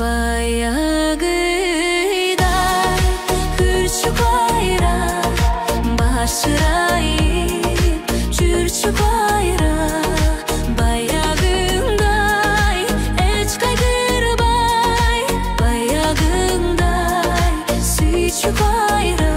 Баягыдай күрчү кайра башырайып жүрчү кайра баягындай эч кайгырбай баягындай сүйчү кайра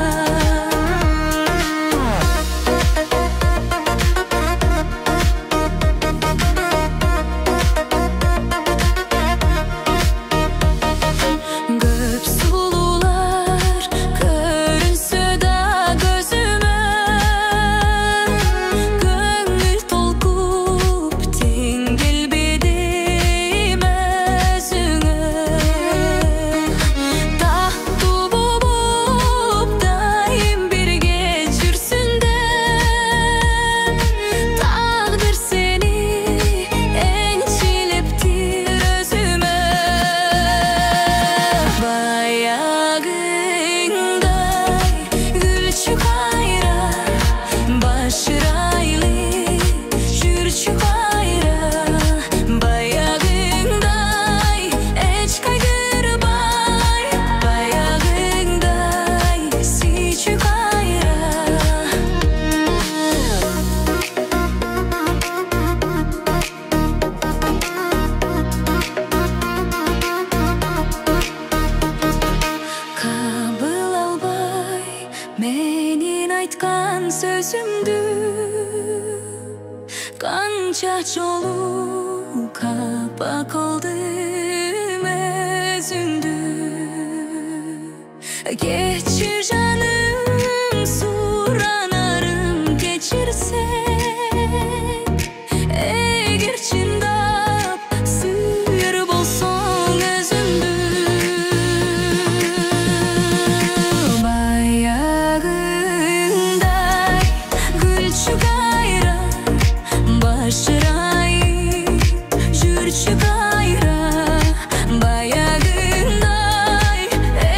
Kanca jolu kapa kıldım özündü Geçir canım suranarım geçirsek Eğer çindap sür bolson özündü Bayağınday gül çıkayra Başırayıp жүрчү кайра баягындай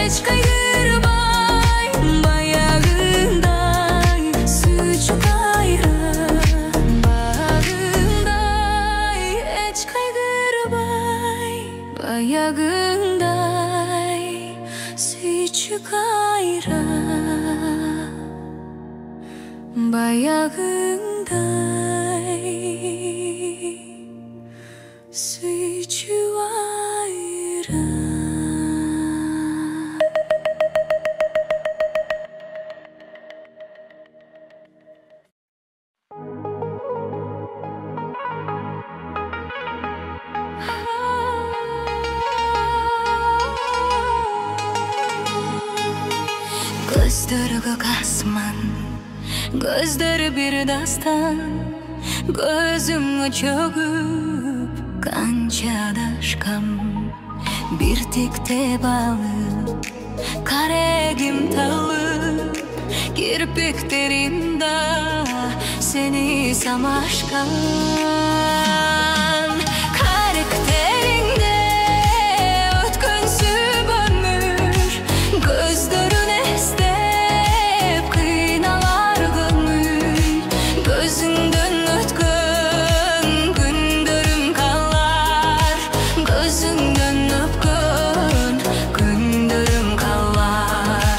эч кайгырбай баягындай сүйчү кайра баягындай эч кайгырбай баягындай сүйчү кайра баягындай сүйчү айра Көздөрү көк асман көздөрү бир дастан көзүмө чөгүп канча адашкам бир текте балып карегим талып кирпиктеримде сени самашкан каректериңде өткөнсүп өмүр көздөрүн эстеп кыйналар көңүл көзүңдөн өткөн күндөрүм калар көзүңдөн өпкөн күндөрүм калар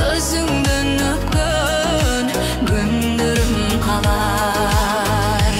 көзүңдөн өпкөн күндөрүм калар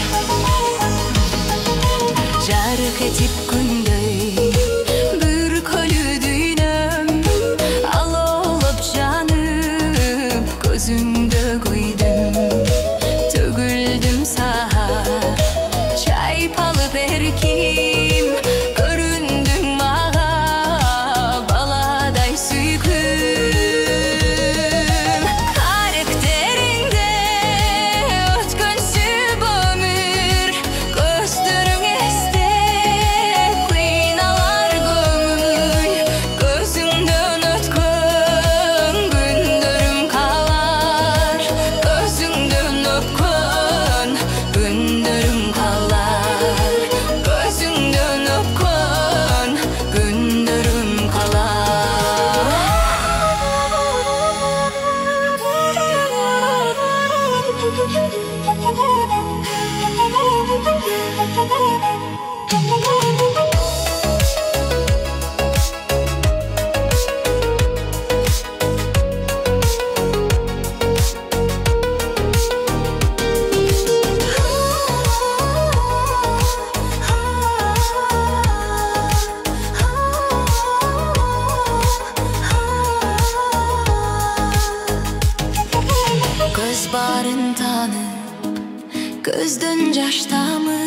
Gözden jaş damı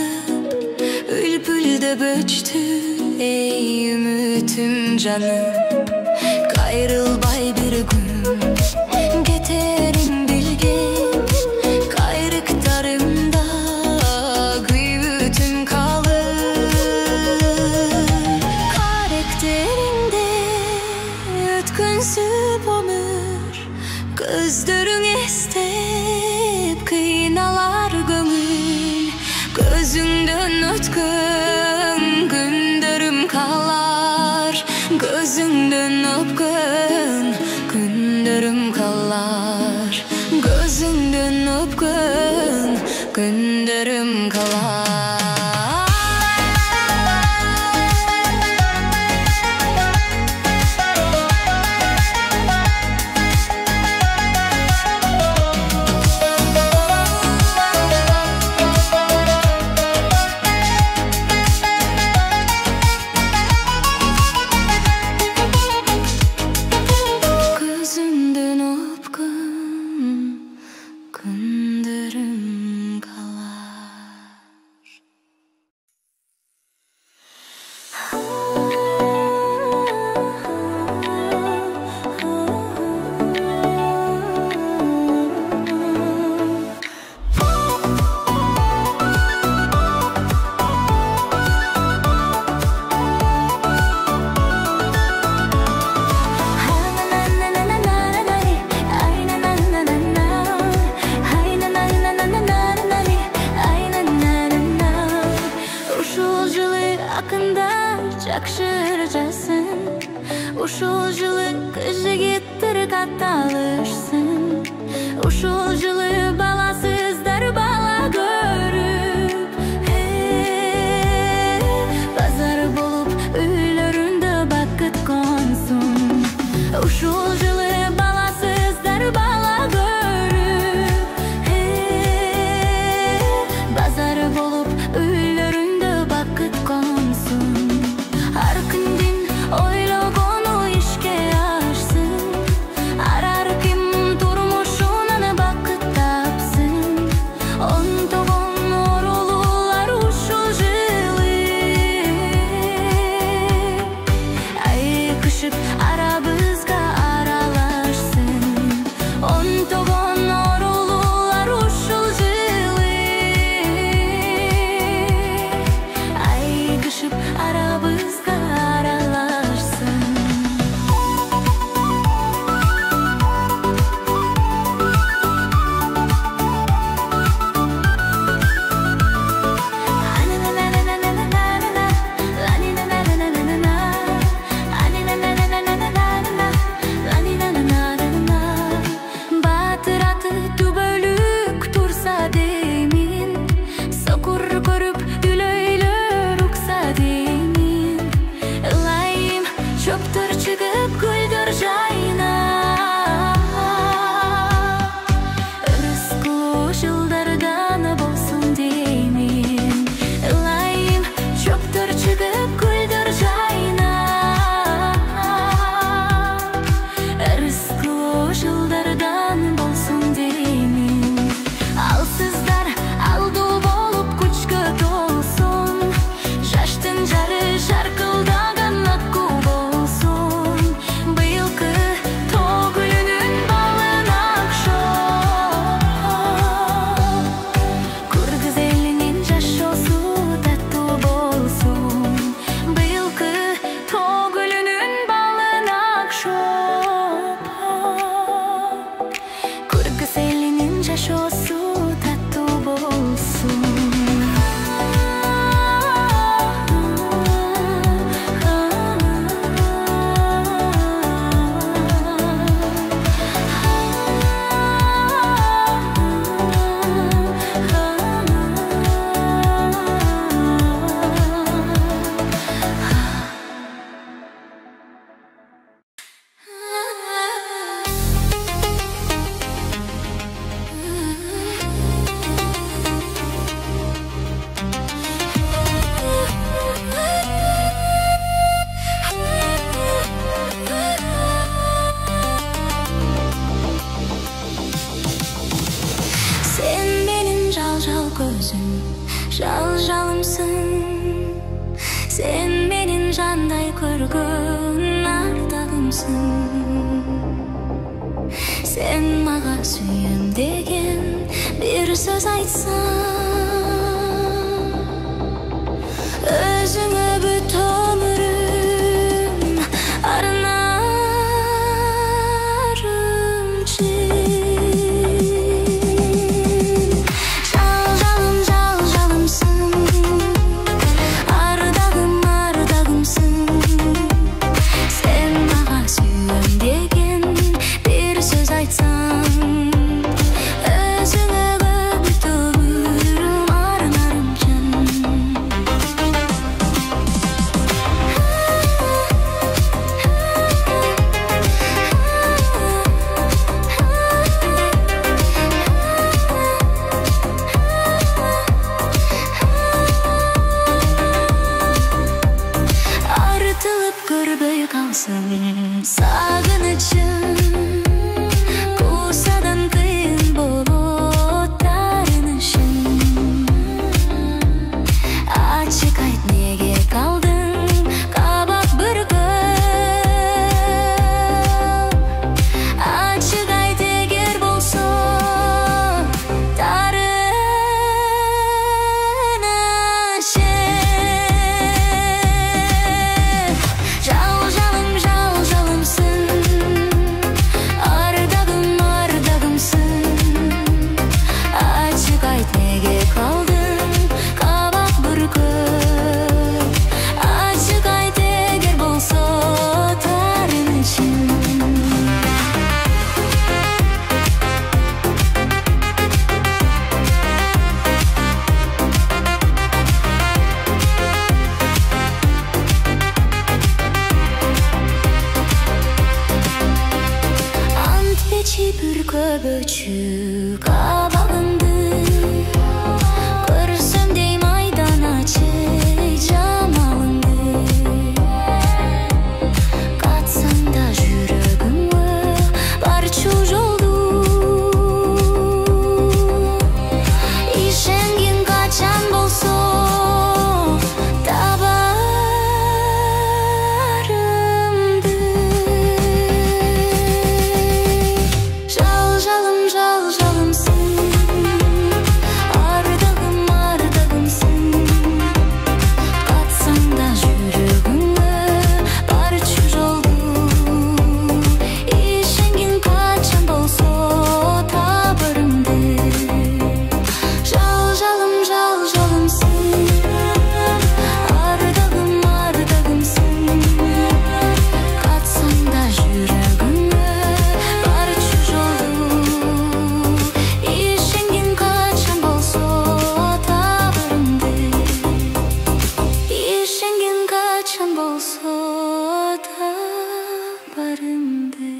ülpülde böçtü ey ümitim canım. Gayrılbay bir gün geterim bilgin gayrıklarımda güyütüm kalır. Karakterinde ötkünsüp ömür gözlerin istep kıynalar gömül. Gözünden ötkün günlerim kalar, gözünden öpkün günlerim kalar, gözünden öpkün günlerim kalar. Jakşırjasın, uşul жылы кыжы кеттір катталышсın. Ушул жылы баласыздар бала көрүп, базар болуп үйлөрүндө бакыт консун. Ушул жылы баласыздар бала көрүп, базар болуп үйлөрүндө бакыт консун. Ар күндүн ойлогону ишке ашсын, арар ким турмушунан бакытта көргөн ардагымсың. Sen maga sүйем деген bir söz айтсаң, өзіңе бүт өмірім арнарым чын. Жалжалымсың, ардагымсың. Sen maga sүйем деген bir söz айтсаң, өзіңе бүт өмірім арнарым чын. Артылып көрбөй калсың сагынычым, курсадан кыйын болот тарынышым. Ачык айт, неге калдың кабак бүркөп? Ачык айт, эгер болсо тарынышым. Жалжалымсың, ардагымсың. Ачык айт, неге калдың кабак бүркөп? Ачык айт, эгер болсо тарынышым. Ант печи бүркөбөчү кабагыңды, көрсөм дейм айдан ачый жамалыңды. Катсаң да жүрөгүңө барчу жолду, ишенгин качан болсо табарымды. Жалжалымсың, ардагымсың. Катсаң да жүрөгүңө барчу жолду, ишенгин качан болсо табарымды. Жалжалымсың, ардагымсың. Катсаң да жүрөгүңө барчу жолду, ишенгин качан болсо табарымды. Ишенгин качан болсо табарымды.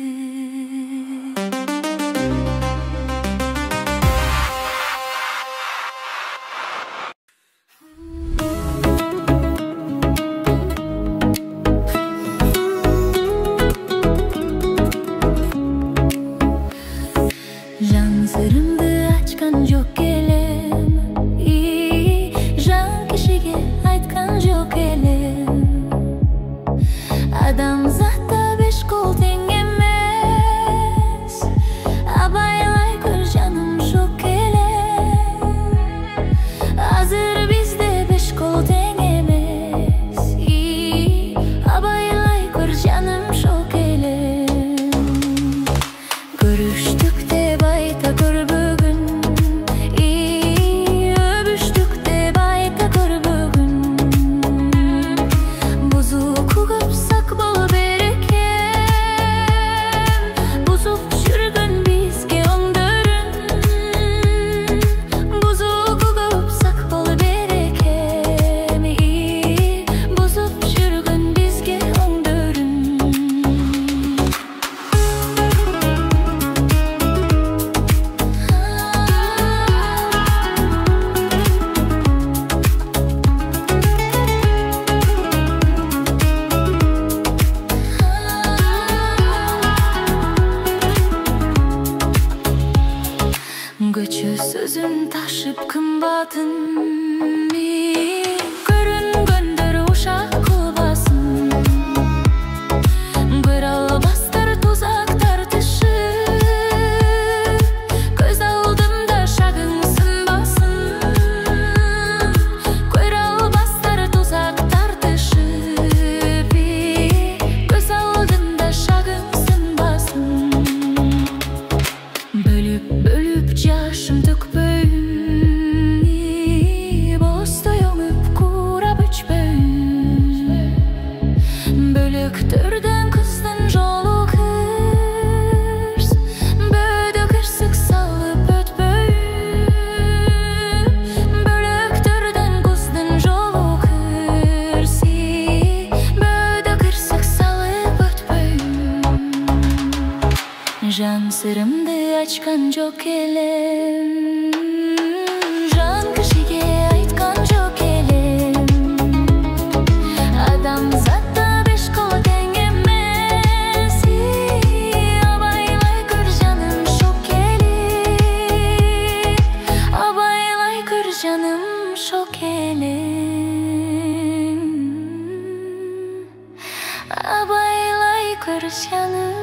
Жан сырымды ачкан жок элем, жан кишиге айткан жок элем. Адамзатта беш кол тең эмес. bölüktürden kızdın jolu kırs, bödü kırsık salıp öt böyüm. Bölüktürden kızdın jolu kırs, bödü kırsık salıp öt böyüm. Jan sırımdı açkan çok elem, jan kişiye aytkan çok elem. Adam zatta beş kol teң emес, abaylay kör canım şok elem, abaylay kör canım şok elem, abaylay kör canım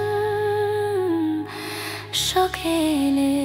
şok elem.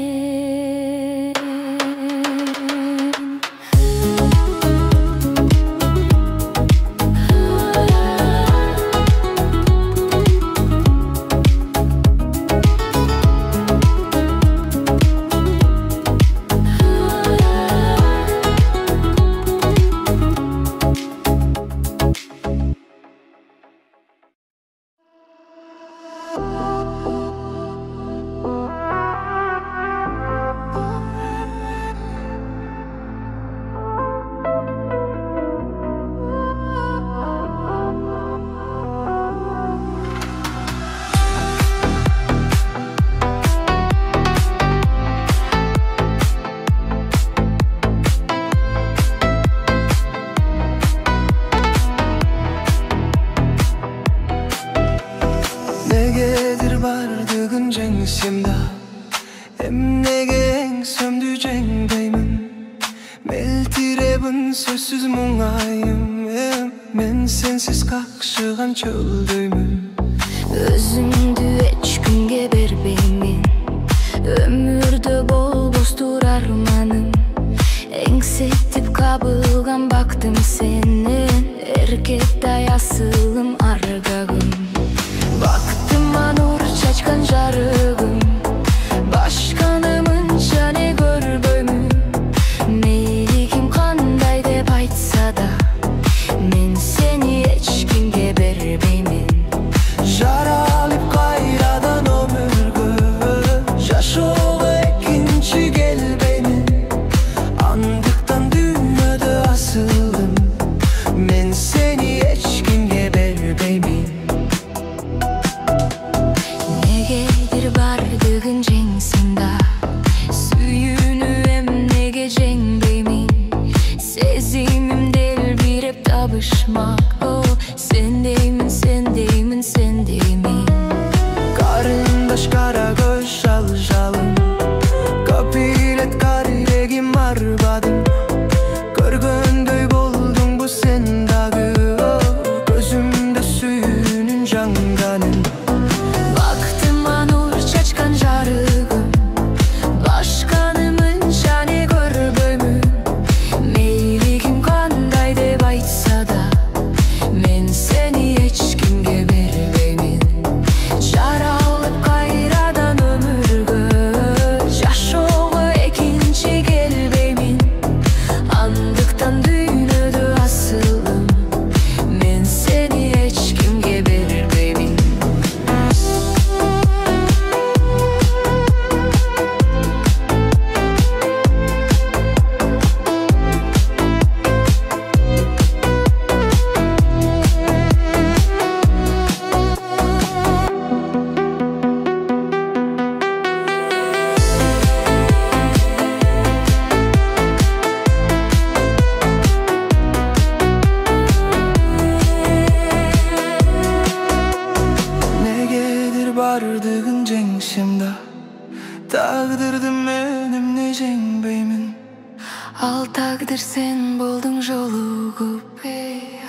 Bardığın censimda emnege sömdü cengdeymin. Meltirebin sözsüz muңайым, men sensiz kakşıgan çöldöymün. Özümdü hiç günge berbeymin, ömürde bol bostur armanım. Engsетip kabılgan baktım senin, erkekday asılım argagım. Baktım anur çaçkan jarıgım, başkanımın jane görböymün. Meyli kim kanday dep aytsa da, men seni hiç kimge berbeymin. Jaralıp kayradan ömürgü, jaşoğu ekinci gelbeymin. Andıktan dünyada asılım, men seni hiç kimge berbeymin. Negedir bardığın censimda, süyünü emnege cengbeymin. Sezimim del birip tabışmak, oh, sendeymin, sendeymin, sendeymin. Karındaş kara göz şal şalım, kapilet kar yüregim arbadım. Körgöndöy boldun bu sen dağı, oh, gözümde suyunun janganın. Baktım anur çaçkan jarıgım, başkanımın jane görböymün. Meyli kim kanday dep aytsa da, men seni hiç kimge berbeymin. Jaralıp kayradan ömürgü, jaşoğu ekinci gelbeymin. Andıktan düğünödü asılım, men seni hiç kimge berbeymin. Negedir bardığın censimda, tağdırdım benim ne cengbeymin. Al takdir sen boldun jolugup,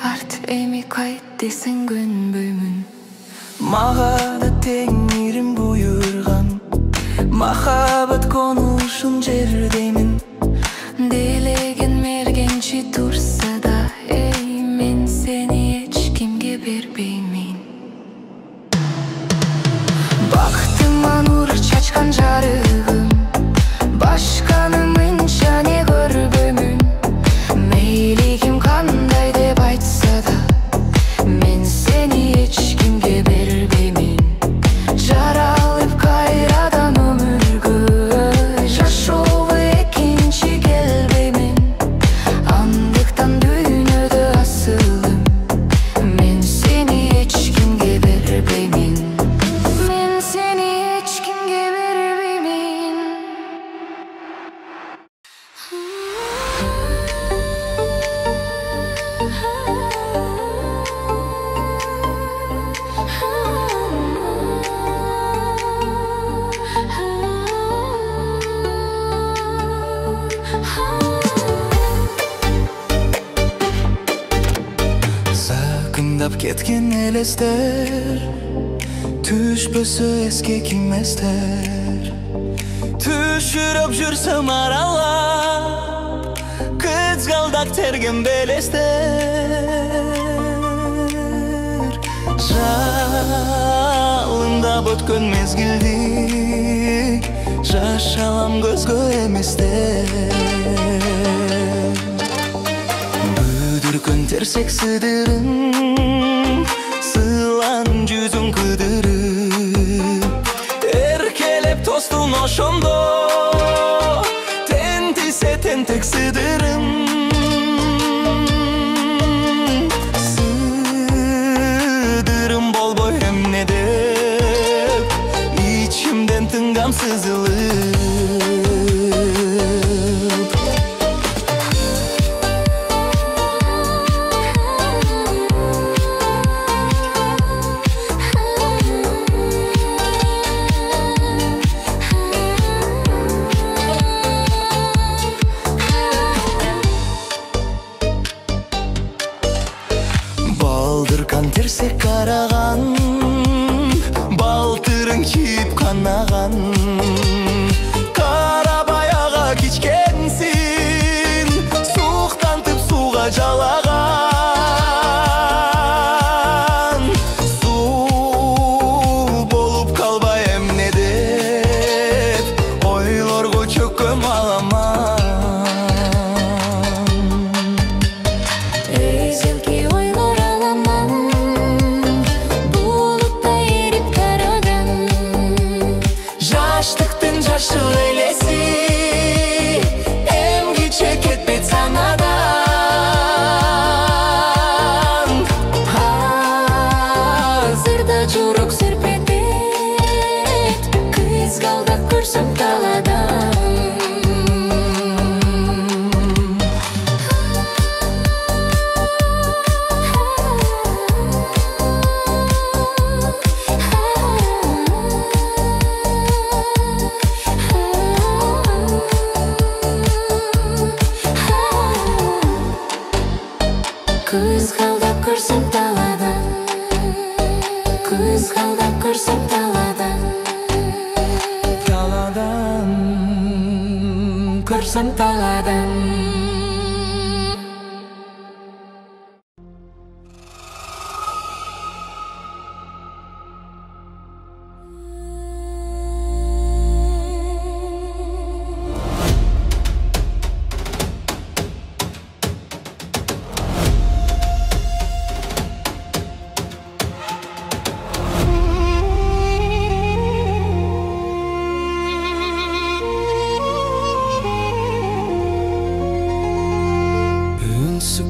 art emi kayt desen könböymün. Mağa da tengrim buyurgan, mahabat konuşun jerdeymin. Dilegen mergençi tursa da, ey, men seni hiç kimge berbeymin. Baktım anur çaçkan jarıgım, başkanımın jane görböymün. Meyli kim kanday dep aytsa da, men seni hiç kim elester, düşpösü eski kimester. Düşürüp jursam aralap, kızgaldak tergem belester. Жалында бөткөн мезгилди жашалам көзгө эместер. Бүдүркөн терсек сыдырын сылан жүзүң кыдырып, эркелеп тостун ошондо тентисе тентек сыдырым. Tınggam sızılıp Baldırkan tersek karagan, балтырың киіп қанаған, қарабаяға кечкенсің, суықтантып суға жалаған. Су болып қалбай эмне деп, ойлорго чөккөм аламан. Жашыл элеси эмги чекетпейт санадан. Азырда журок серпетет, кызгалдап көрсөм таладан. Kızgaldak көрсөм таладан, кызгалдап көрсөм таладан, таладан көрсөм таладан.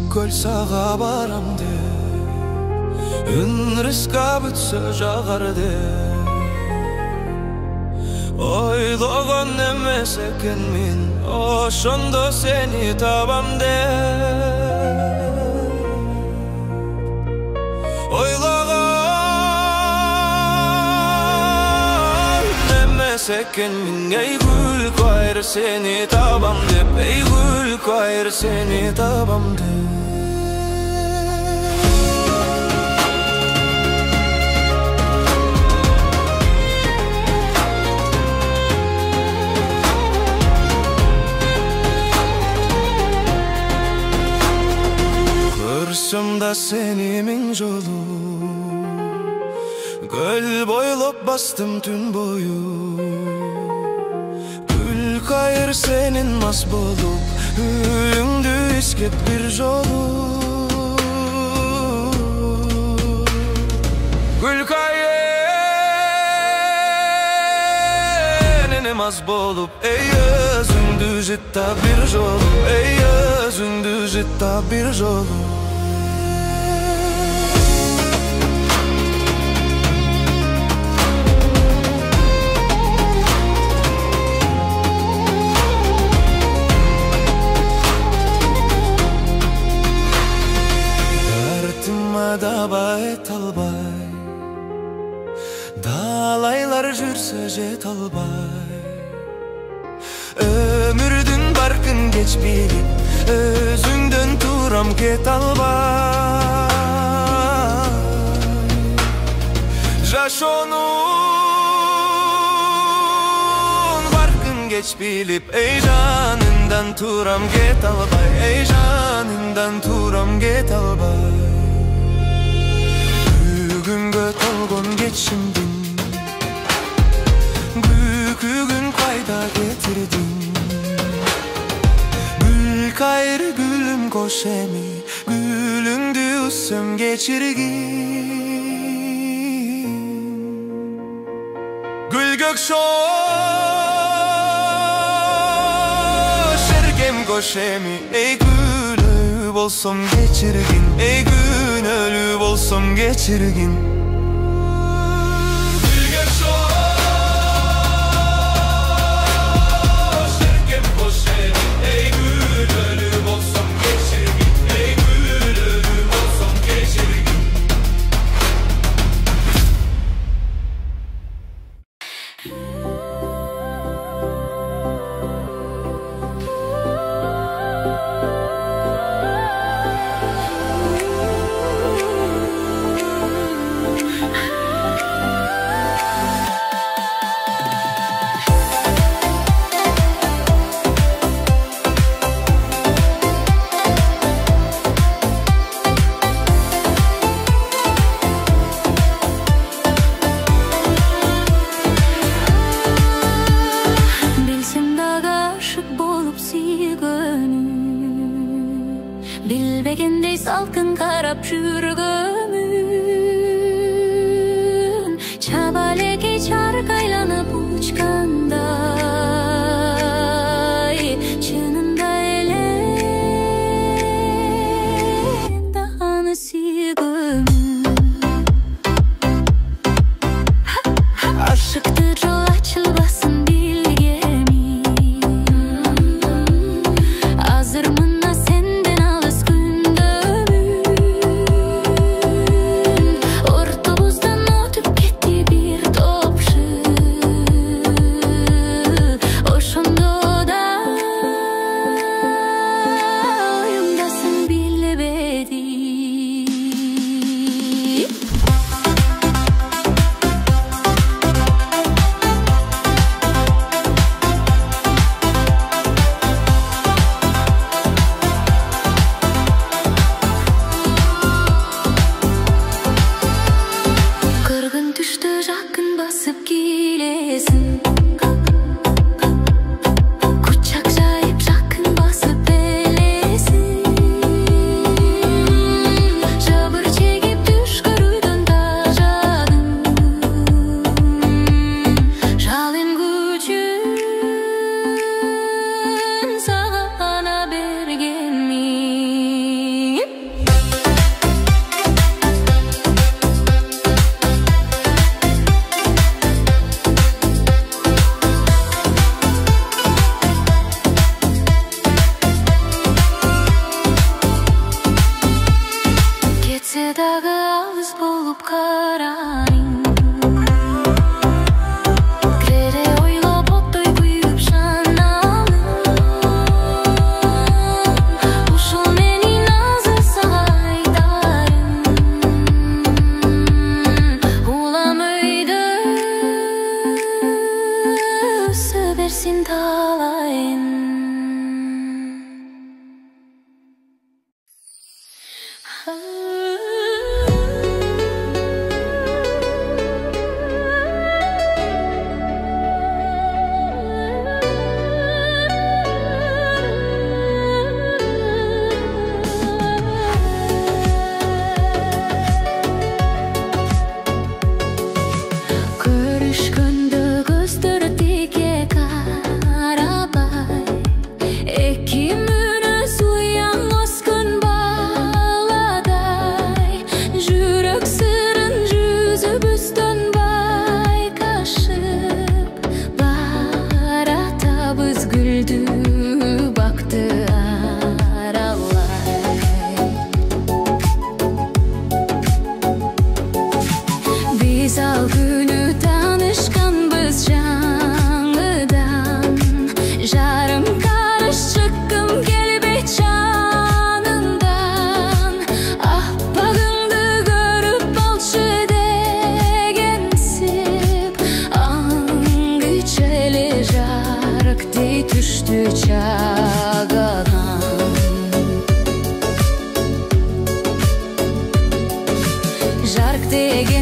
Көл саға барамды, үн рыска бүтсө жагарды. Ойлогон эмес экенмин, ошондо сени табам деп. Ойлогон эмес экенмин, ey gül koyr seni табам деп, ey gül koyr seni табам деп. Көрсөм да сени миң жолу, көл бойлоп бастым түн бою. Гүл кайыр сенин мас болуп, үйүңдү искеп бир жолу. Гүл кайыр мас болуп, ey өзүңдү жытта бир жолу, ey өзүңдү жытта бир жолу. Даба эт албай, далайлар жүрсө жет албай. Өмүрдүн баркын кеч билип, өзүңдөн турам кет албай. şonun farkın geç bilip ey canından turam get albay, ey canından turam get albay. Bugün göt olgun geçimdin, bugün kayda getirdin. Gül gayrı gülüm koşemi, gülündü usum geçirgin. Gül gök şergem koşemi, ey gül ölü bolsam geçirgin, ey gün ölü bolsam geçirgin. Bilbegендей салқын қарап жүргөмүн, чабалекей чарк айланып учкандай, чынында эле да аны сүйгөмүн. Ашыкты жол ачылбасын билгеми, азырмын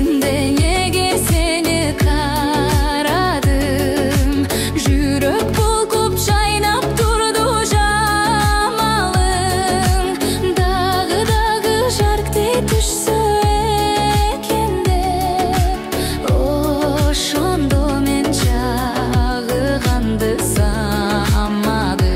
Nege seni karadım, jürek bulkup çaynap durdu jamalın. Dağı jarkte düşsü ekende, oşondo men çağıgandı samadım.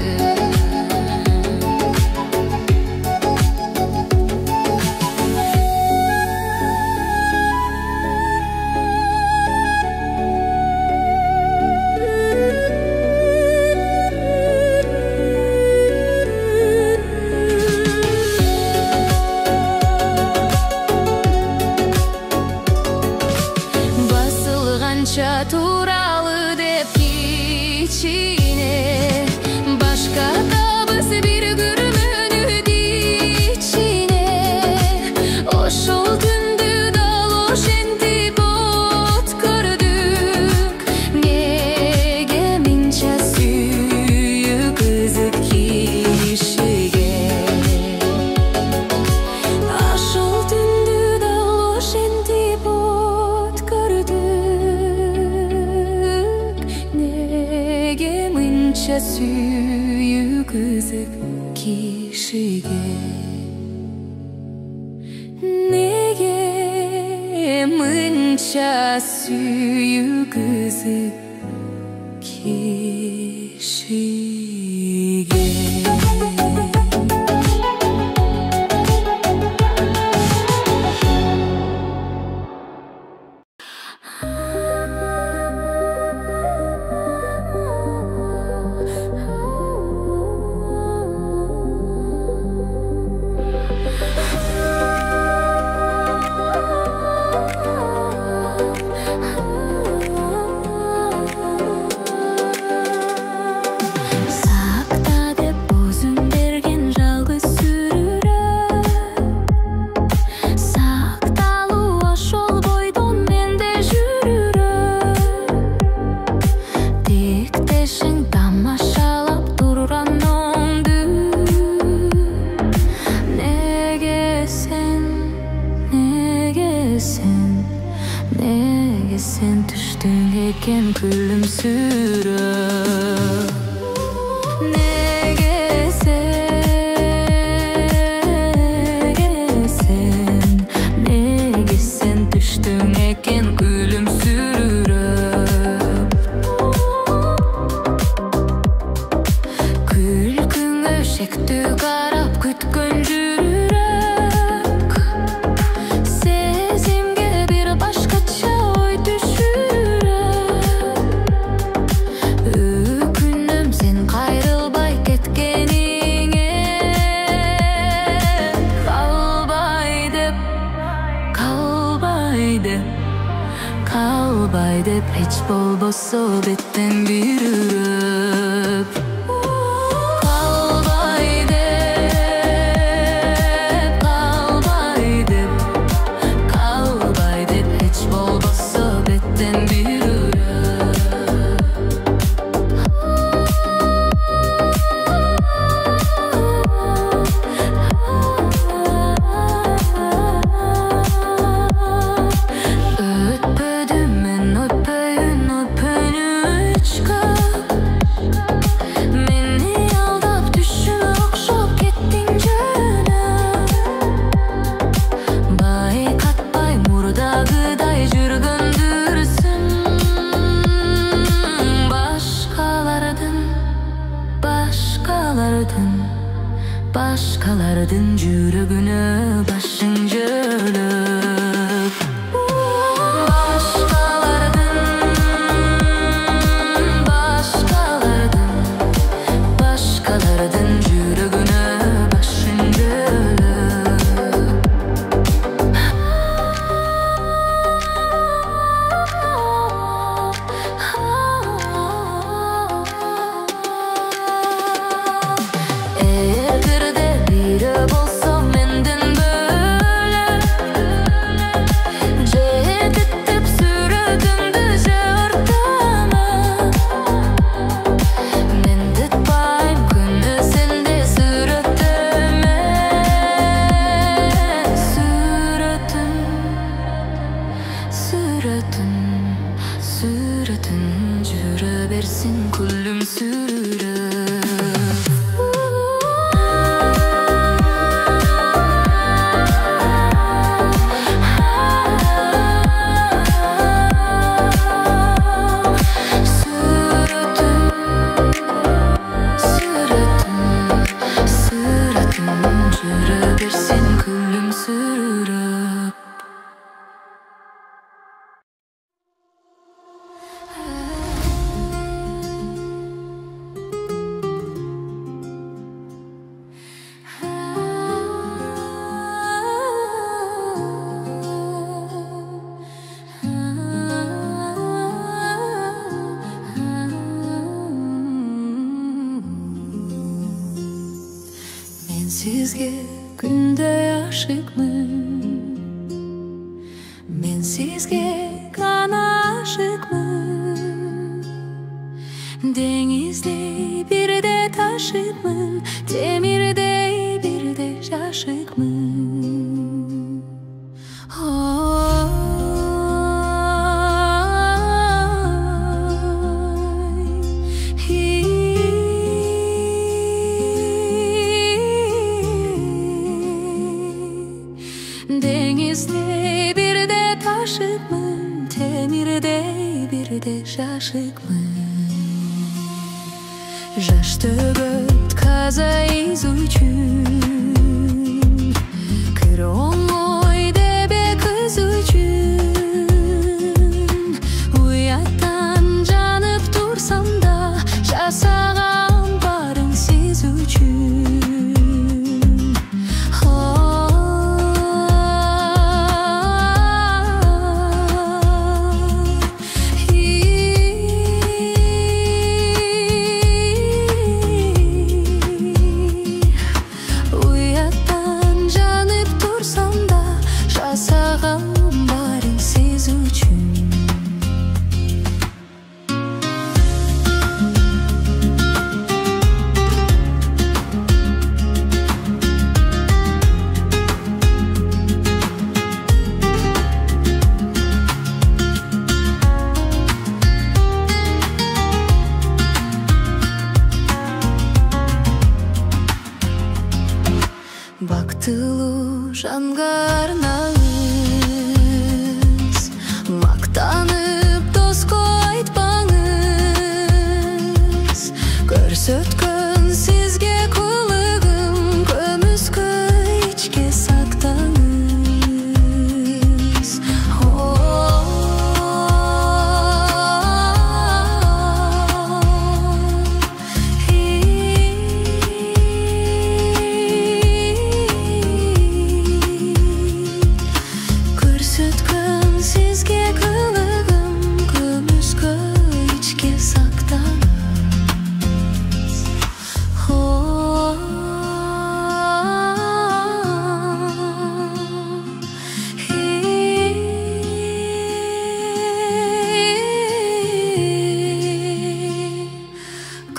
Basılgança turalı dep içine, başka tabız bir gürmünü içine. Oşol tündü dal oşenti bot gördük, nege minça süyü kızık kişige. Oşol tündü dal oşenti bot gördük, nege minça süyü kızık kişige. Nege minça süyü kızık kişige. Sakta dep bozun bergen жалгыз сүрүрөм, сакталуу ошол бойдон менде жүрүрөм. Тиктешиң тамашалап турганыңды, неге сен түштүң экен күлүмсүрөп. Nege sen düştün eken gülümsürüp. Külküңө шектүү карап күткөн жүрөк, сезимге бир башкача ой түшүрөт. Өкүнөм сен кайрылбай кеткениңе, калбай деп эч болбосо беттен бирүрөп. Калбай деп эч болбосо беттен бирүрөп. Өтпөдүм мен өтпөйүн өпөнүчкө, Suratın жүрө берсин күлүмсүрөп. Sizge günde aşıkmın, men sizge kana aşıkmın. Denizde bir de taşıkmın, demirde bir de şaşıkmın. Denizde bir de taşıkmın, demirde bir de şaşıkmın. Жаш төгөт казайыз үчүн, кыр оңой дебе кыз үчүн. Уяттан жанып турсам да, жасаган барың сиз үчүн. Бактылуу жанга арнаңыз, мактанып доско айтпаңыз. Көрсөткөн сизге кулугум, көмүскө ичке сактаңыз.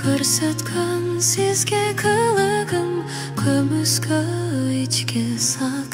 Көрсөткөн сизге кылыгым, көмүскө ичке сактаңыз.